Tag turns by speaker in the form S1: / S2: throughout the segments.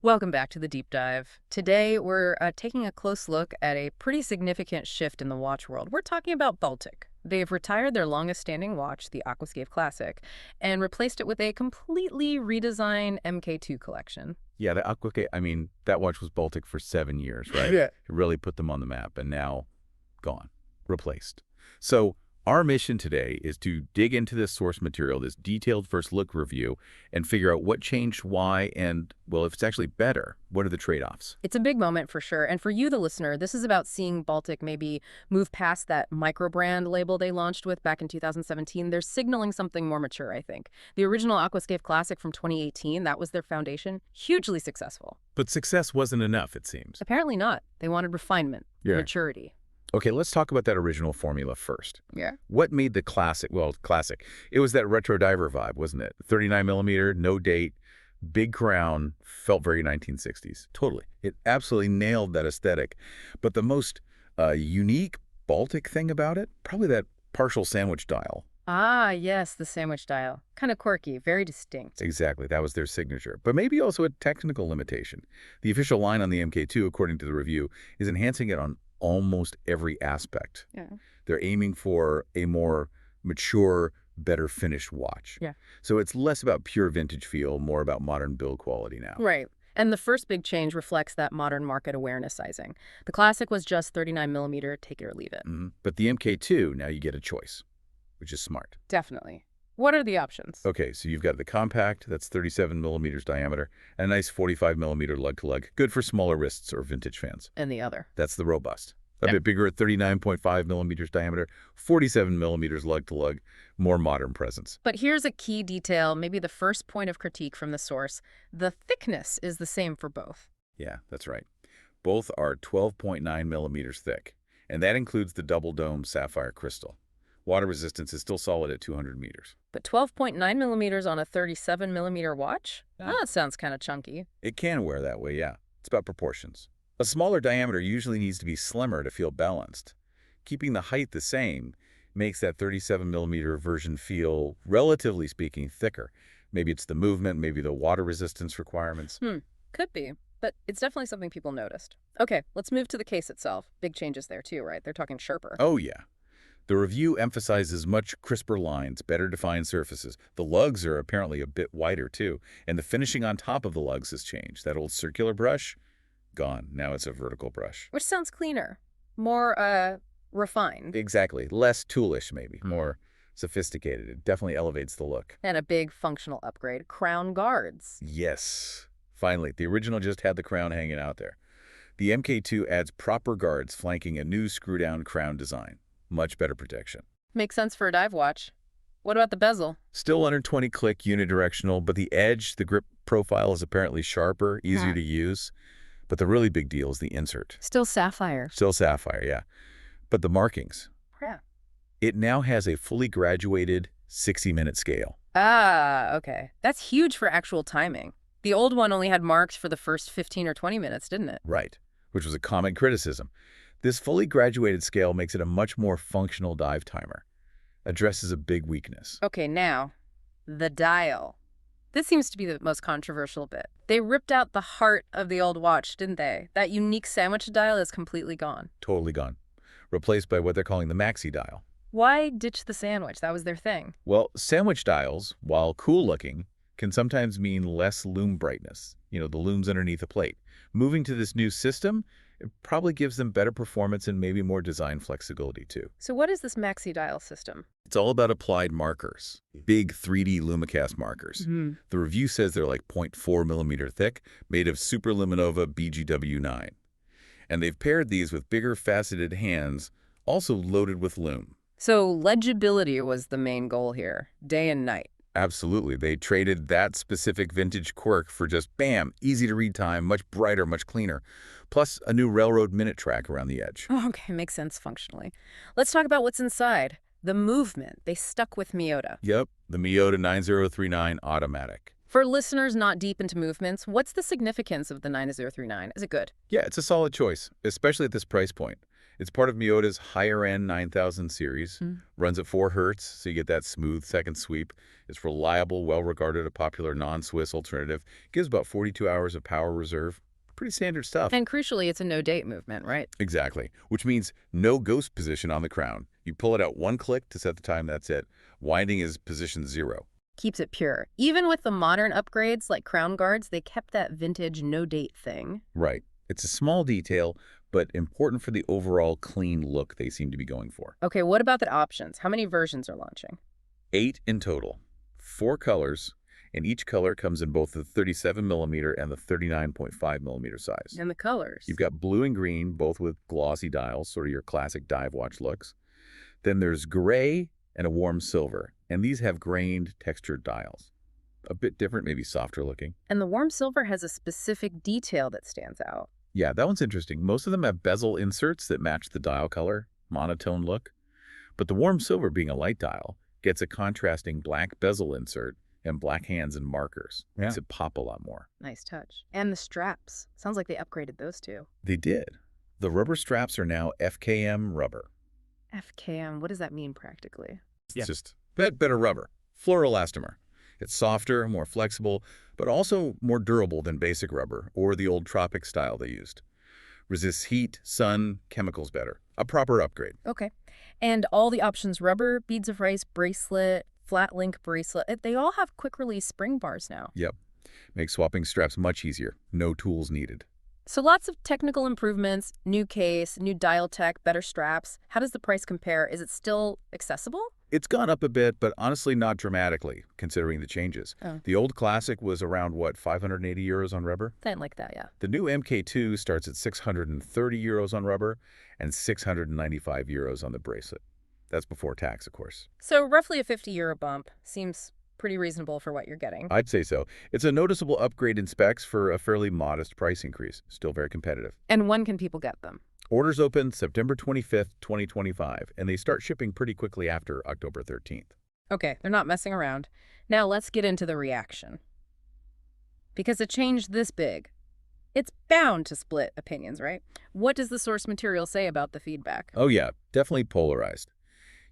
S1: Welcome back to the deep dive. Today, we're taking a close look at a pretty significant shift in the watch world. We're talking about Baltic. They've retired their longest-standing watch, the Aquascaphe Classic, and replaced it with a completely redesigned MK2 collection.
S2: Yeah, the Aquascape, I mean, that watch was Baltic for 7 years, right?
S1: Yeah.
S2: It really put them on the map, and now gone, replaced. So our mission today is to dig into this source material, this detailed first look review, and figure out what changed, why, and, well, if it's actually better, what are the trade-offs?
S1: It's a big moment for sure. And for you, the listener, this is about seeing Baltic maybe move past that micro-brand label they launched with back in 2017. They're signaling something more mature, I think. The original Aquascaphe Classic from 2018, that was their foundation, hugely successful.
S2: But success wasn't enough, it seems.
S1: Apparently not. They wanted refinement, maturity.
S2: Okay, let's talk about that original formula first.
S1: Yeah.
S2: What made the classic, well, classic? It was that retro diver vibe, wasn't it? 39 millimeter, no date, big crown, felt very 1960s. Totally. It absolutely nailed that aesthetic. But the most unique Baltic thing about it, probably that partial sandwich dial.
S1: Ah, yes, the sandwich dial. Kind of quirky, very distinct.
S2: Exactly, that was their signature. But maybe also a technical limitation. The official line on the MK2, according to the review, is enhancing it on almost every aspect.
S1: Yeah.
S2: They're aiming for a more mature, better finished watch.
S1: Yeah.
S2: So it's less about pure vintage feel, more about modern build quality now.
S1: Right. And the first big change reflects that modern market awareness sizing. The Classic was just 39 millimeter, take it or leave it.
S2: But the MK2, now you get a choice, which is smart.
S1: Definitely. What are the options?
S2: Okay, so you've got the compact, that's 37 millimeters diameter, and a nice 45 millimeter lug-to-lug, good for smaller wrists or vintage fans.
S1: And the other?
S2: That's the robust. A bit bigger at 39.5 millimeters diameter, 47 millimeters lug-to-lug, more modern presence.
S1: But here's a key detail, maybe the first point of critique from the source. The thickness is the same for both.
S2: Yeah, that's right. Both are 12.9 millimeters thick, and that includes the double dome sapphire crystal. Water resistance is still solid at 200 meters.
S1: But 12.9 millimeters on a 37 millimeter watch?
S2: Yeah.
S1: That sounds kind of chunky.
S2: It can wear that way, yeah. It's about proportions. A smaller diameter usually needs to be slimmer to feel balanced. Keeping the height the same makes that 37 millimeter version feel, relatively speaking, thicker. Maybe it's the movement, maybe the water resistance requirements.
S1: Could be, but it's definitely something people noticed. Okay, let's move to the case itself. Big changes there too, right? They're talking sharper.
S2: Oh, yeah. The review emphasizes much crisper lines, better defined surfaces. The lugs are apparently a bit wider too, and the finishing on top of the lugs has changed. That old circular brush, gone. Now it's a vertical brush.
S1: Which sounds cleaner, more refined.
S2: Exactly. Less toolish, maybe. More sophisticated. It definitely elevates the look.
S1: And a big functional upgrade, crown guards.
S2: Yes. Finally, the original just had the crown hanging out there. The MK2 adds proper guards flanking a new screw-down crown design. Much better protection.
S1: Makes sense for a dive watch. What about the bezel?
S2: Still under 20 click unidirectional, but the edge, the grip profile is apparently sharper, easier to use. But the really big deal is the insert.
S1: Still sapphire.
S2: Still sapphire, yeah. But the markings.
S1: Yeah.
S2: It now has a fully graduated 60-minute scale.
S1: Ah, okay. That's huge for actual timing. The old one only had marks for the first 15 or 20 minutes, didn't it?
S2: Right, which was a common criticism. This fully graduated scale makes it a much more functional dive timer. Addresses a big weakness.
S1: Okay, now, the dial. This seems to be the most controversial bit. They ripped out the heart of the old watch, didn't they? That unique sandwich dial is completely gone.
S2: Totally gone. Replaced by what they're calling the Maxi Dial.
S1: Why ditch the sandwich? That was their thing.
S2: Well, sandwich dials, while cool-looking, can sometimes mean less lume brightness. You know, the lume's underneath the plate. Moving to this new system, it probably gives them better performance and maybe more design flexibility, too.
S1: So what is this Maxi Dial system?
S2: It's all about applied markers, big 3D Lumicast markers. The review says they're like 0.4 millimeter thick, made of superluminova BGW9. And they've paired these with bigger faceted hands, also loaded with lume.
S1: So legibility was the main goal here, day and night.
S2: Absolutely. They traded that specific vintage quirk for just, bam, easy to read time, much brighter, much cleaner. Plus a new railroad minute track around the edge.
S1: Oh, okay, makes sense functionally. Let's talk about what's inside. The movement. They stuck with Miyota.
S2: Yep, the Miyota 9039 automatic.
S1: For listeners not deep into movements, what's the significance of the 9039? Is it good?
S2: Yeah, it's a solid choice, especially at this price point. It's part of Miyota's higher-end 9000 series.
S1: Mm.
S2: Runs at 4 hertz, so you get that smooth second sweep. It's reliable, well-regarded, a popular non-Swiss alternative. Gives about 42 hours of power reserve. Pretty standard stuff.
S1: And crucially, it's a no-date movement, right?
S2: Exactly, which means no ghost position on the crown. You pull it out one click to set the time, that's it. Winding is position 0.
S1: Keeps it pure. Even with the modern upgrades like crown guards, they kept that vintage no-date thing.
S2: Right. It's a small detail, but important for the overall clean look they seem to be going for.
S1: Okay, what about the options? How many versions are launching?
S2: 8 in total. 4 colors, and each color comes in both the 37mm and the 39.5mm size.
S1: And the colors?
S2: You've got blue and green, both with glossy dials, sort of your classic dive watch looks. Then there's gray and a warm silver, and these have grained, textured dials. A bit different, maybe softer looking.
S1: And the warm silver has a specific detail that stands out.
S2: Yeah, that one's interesting. Most of them have bezel inserts that match the dial color, monotone look. But the warm silver, being a light dial, gets a contrasting black bezel insert and black hands and markers.
S1: Yeah.
S2: Makes it pop a lot more.
S1: Nice touch. And the straps. Sounds like they upgraded those too.
S2: They did. The rubber straps are now FKM rubber.
S1: FKM, what does that mean practically?
S2: It's just better rubber. Fluoroelastomer. It's softer, more flexible, but also more durable than basic rubber or the old Tropic style they used. Resists heat, sun, chemicals better. A proper upgrade.
S1: Okay. And all the options, rubber, beads of rice, bracelet, flat link bracelet, they all have quick release spring bars now.
S2: Yep. Makes swapping straps much easier. No tools needed.
S1: So lots of technical improvements, new case, new dial tech, better straps. How does the price compare? Is it still accessible?
S2: It's gone up a bit, but honestly not dramatically, considering the changes.
S1: Oh.
S2: The old Classic was around, what, 580 euros on rubber?
S1: Something like that, yeah.
S2: The new MK2 starts at 630 euros on rubber and 695 euros on the bracelet. That's before tax, of course.
S1: So roughly a 50 euro bump. Seems pretty reasonable for what you're getting.
S2: I'd say so. It's a noticeable upgrade in specs for a fairly modest price increase. Still very competitive.
S1: And when can people get them?
S2: Orders open September 25th, 2025, and they start shipping pretty quickly after October 13th.
S1: Okay, they're not messing around. Now let's get into the reaction. Because a change this big, it's bound to split opinions, right? What does the source material say about the feedback?
S2: Oh yeah, definitely polarized.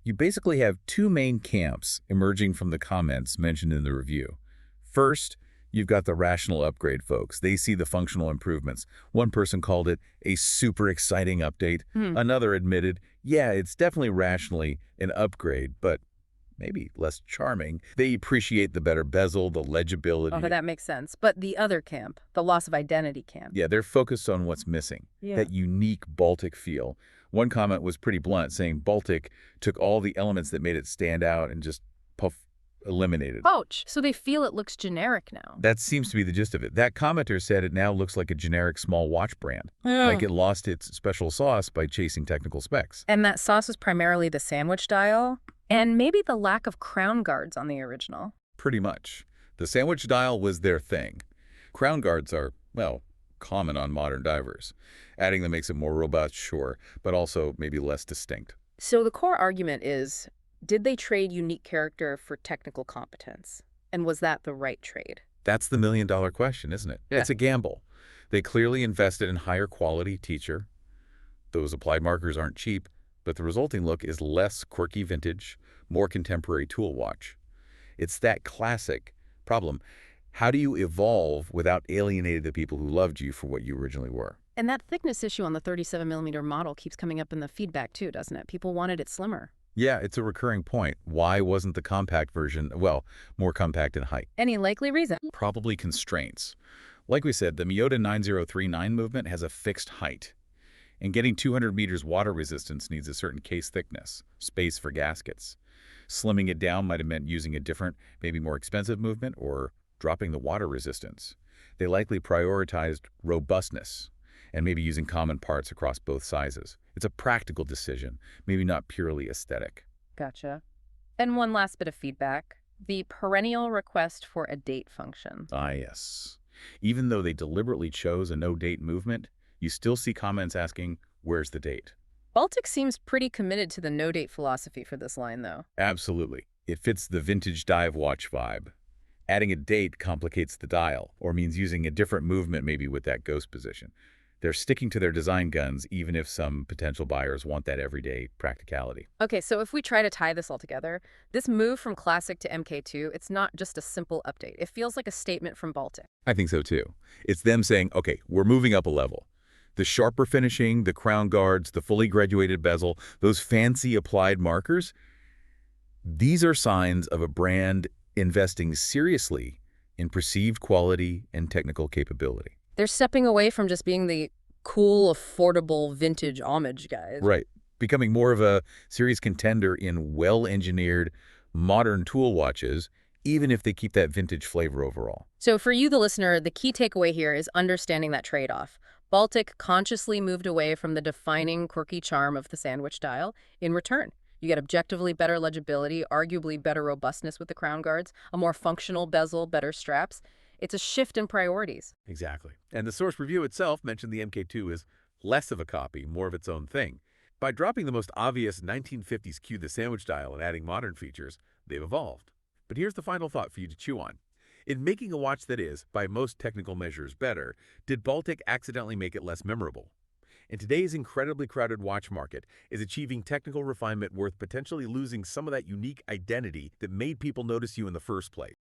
S2: You basically have two main camps emerging from the comments mentioned in the review. First, you've got the rational upgrade folks. They see the functional improvements. One person called it a super exciting update. Another admitted, yeah, it's definitely rationally an upgrade, but maybe less charming. They appreciate the better bezel, the legibility.
S1: Oh, that makes sense. But the other camp, the loss of identity camp.
S2: Yeah, they're focused on what's missing, that unique Baltic feel. One comment was pretty blunt, saying Baltic took all the elements that made it stand out and just eliminated.
S1: Ouch! So they feel it looks generic now.
S2: That seems to be the gist of it. That commenter said it now looks like a generic small watch brand, like it lost its special sauce by chasing technical specs.
S1: And that sauce was primarily the sandwich dial, and maybe the lack of crown guards on the original.
S2: Pretty much. The sandwich dial was their thing. Crown guards are, well, common on modern divers. Adding them makes it more robust, sure, but also maybe less distinct.
S1: So the core argument is, did they trade unique character for technical competence? And was that the right trade?
S2: That's the million-dollar question, isn't it?
S1: Yeah.
S2: It's a gamble. They clearly invested in higher quality teacher. Those applied markers aren't cheap, but the resulting look is less quirky vintage, more contemporary tool watch. It's that classic problem. How do you evolve without alienating the people who loved you for what you originally were?
S1: And that thickness issue on the 37mm model keeps coming up in the feedback too, doesn't it? People wanted it slimmer.
S2: Yeah, it's a recurring point. Why wasn't the compact version, well, more compact in height?
S1: Any likely reason?
S2: Probably constraints. Like we said, the Miyota 9039 movement has a fixed height. And getting 200 meters water resistance needs a certain case thickness, space for gaskets. Slimming it down might have meant using a different, maybe more expensive movement or dropping the water resistance. They likely prioritized robustness and maybe using common parts across both sizes. It's a practical decision, maybe not purely aesthetic.
S1: Gotcha. And one last bit of feedback. The perennial request for a date function.
S2: Ah, yes. Even though they deliberately chose a no-date movement, you still see comments asking, where's the date?
S1: Baltic seems pretty committed to the no-date philosophy for this line, though.
S2: Absolutely. It fits the vintage dive watch vibe. Adding a date complicates the dial, or means using a different movement maybe with that ghost position. They're sticking to their design guns, even if some potential buyers want that everyday practicality.
S1: Okay, so if we try to tie this all together, this move from Classic to MK2, it's not just a simple update. It feels like a statement from Baltic.
S2: I think so too. It's them saying, okay, we're moving up a level. The sharper finishing, the crown guards, the fully graduated bezel, those fancy applied markers, these are signs of a brand investing seriously in perceived quality and technical capability.
S1: They're stepping away from just being the cool, affordable, vintage homage guys.
S2: Right. Becoming more of a serious contender in well-engineered, modern tool watches, even if they keep that vintage flavor overall.
S1: So for you, the listener, the key takeaway here is understanding that trade-off. Baltic consciously moved away from the defining quirky charm of the sandwich dial. In return, you get objectively better legibility, arguably better robustness with the crown guards, a more functional bezel, better straps. It's a shift in priorities.
S2: Exactly. And the source review itself mentioned the MK2 is less of a copy, more of its own thing. By dropping the most obvious 1950s cue the sandwich dial and adding modern features, they've evolved. But here's the final thought for you to chew on. In making a watch that is, by most technical measures, better, did Baltic accidentally make it less memorable? In today's incredibly crowded watch market, is achieving technical refinement worth potentially losing some of that unique identity that made people notice you in the first place?